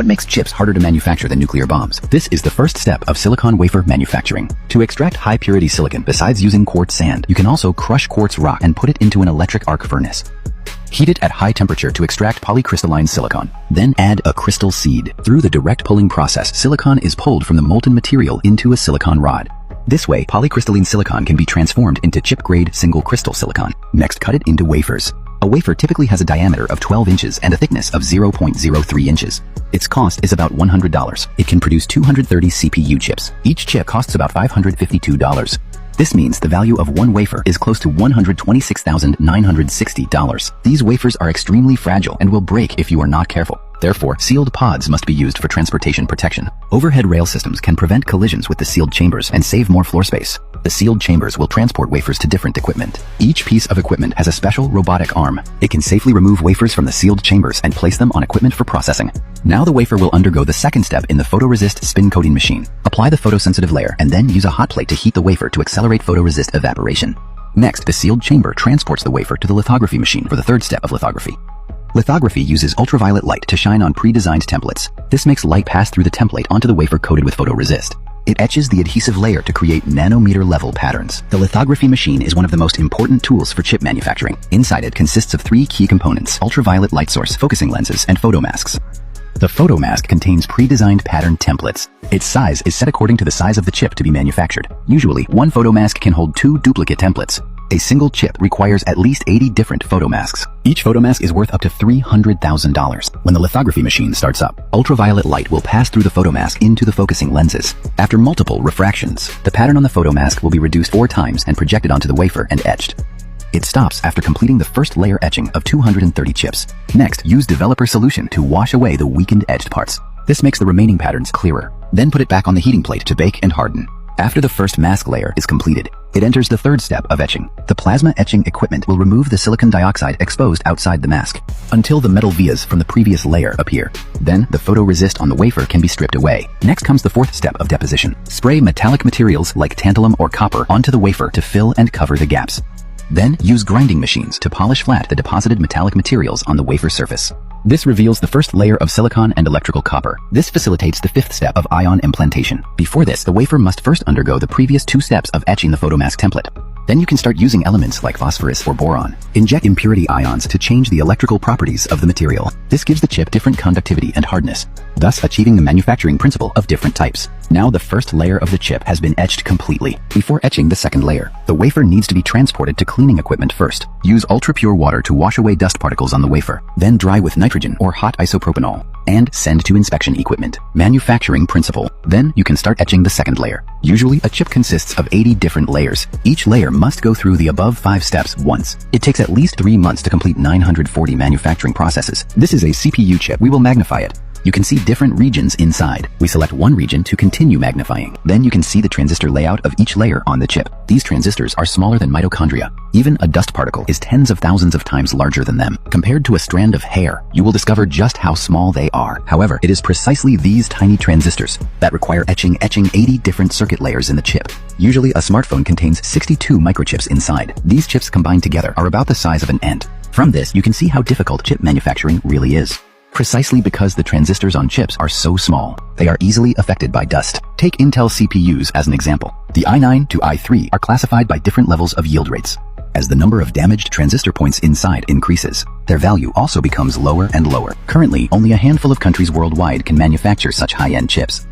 What makes chips harder to manufacture than nuclear bombs? This is the first step of silicon wafer manufacturing. To extract high-purity silicon, besides using quartz sand, you can also crush quartz rock and put it into an electric arc furnace. Heat it at high temperature to extract polycrystalline silicon. Then add a crystal seed. Through the direct pulling process, silicon is pulled from the molten material into a silicon rod. This way, polycrystalline silicon can be transformed into chip-grade single crystal silicon. Next, cut it into wafers. A wafer typically has a diameter of 12 inches and a thickness of 0.03 inches. Its cost is about $100. It can produce 230 CPU chips. Each chip costs about $552. This means the value of one wafer is close to $126,960. These wafers are extremely fragile and will break if you are not careful. Therefore, sealed pods must be used for transportation protection. Overhead rail systems can prevent collisions with the sealed chambers and save more floor space. The sealed chambers will transport wafers to different equipment. Each piece of equipment has a special robotic arm. It can safely remove wafers from the sealed chambers and place them on equipment for processing. Now the wafer will undergo the second step in the photoresist spin coating machine. Apply the photosensitive layer and then use a hot plate to heat the wafer to accelerate photoresist evaporation. Next, the sealed chamber transports the wafer to the lithography machine for the third step of lithography. Lithography uses ultraviolet light to shine on pre-designed templates. This makes light pass through the template onto the wafer coated with photoresist. It etches the adhesive layer to create nanometer-level patterns. The lithography machine is one of the most important tools for chip manufacturing. Inside it consists of three key components: ultraviolet light source, focusing lenses, and photomasks. The photomask contains pre-designed pattern templates. Its size is set according to the size of the chip to be manufactured. Usually, one photomask can hold 2 duplicate templates. A single chip requires at least 80 different photomasks. Each photomask is worth up to $300,000. When the lithography machine starts up, ultraviolet light will pass through the photomask into the focusing lenses. After multiple refractions, the pattern on the photomask will be reduced 4 times and projected onto the wafer and etched. It stops after completing the first layer etching of 230 chips. Next, use developer solution to wash away the weakened etched parts. This makes the remaining patterns clearer. Then put it back on the heating plate to bake and harden. After the first mask layer is completed, it enters the third step of etching. The plasma etching equipment will remove the silicon dioxide exposed outside the mask until the metal vias from the previous layer appear. Then the photoresist on the wafer can be stripped away. Next comes the fourth step of deposition. Spray metallic materials like tantalum or copper onto the wafer to fill and cover the gaps. Then use grinding machines to polish flat the deposited metallic materials on the wafer surface. This reveals the first layer of silicon and electrical copper. This facilitates the fifth step of ion implantation. Before this, the wafer must first undergo the previous 2 steps of etching the photomask template. Then you can start using elements like phosphorus or boron. Inject impurity ions to change the electrical properties of the material. This gives the chip different conductivity and hardness, thus achieving the manufacturing principle of different types. Now the first layer of the chip has been etched completely. Before etching the second layer, the wafer needs to be transported to cleaning equipment first. Use ultra-pure water to wash away dust particles on the wafer. Then dry with nitrogen or hot isopropanol and send to inspection equipment. Manufacturing principle. Then you can start etching the second layer. Usually a chip consists of 80 different layers. Each layer must go through the above 5 steps once. It takes at least 3 months to complete 940 manufacturing processes. This is a CPU chip. We will magnify it. You can see different regions inside. We select one region to continue magnifying. Then you can see the transistor layout of each layer on the chip. These transistors are smaller than mitochondria. Even a dust particle is tens of thousands of times larger than them. Compared to a strand of hair, you will discover just how small they are. However, it is precisely these tiny transistors that require etching 80 different circuit layers in the chip. Usually, a smartphone contains 62 microchips inside. These chips combined together are about the size of an ant. From this, you can see how difficult chip manufacturing really is. Precisely because the transistors on chips are so small, they are easily affected by dust. Take Intel CPUs as an example. The i9 to i3 are classified by different levels of yield rates. As the number of damaged transistor points inside increases, their value also becomes lower and lower. Currently, only a handful of countries worldwide can manufacture such high-end chips.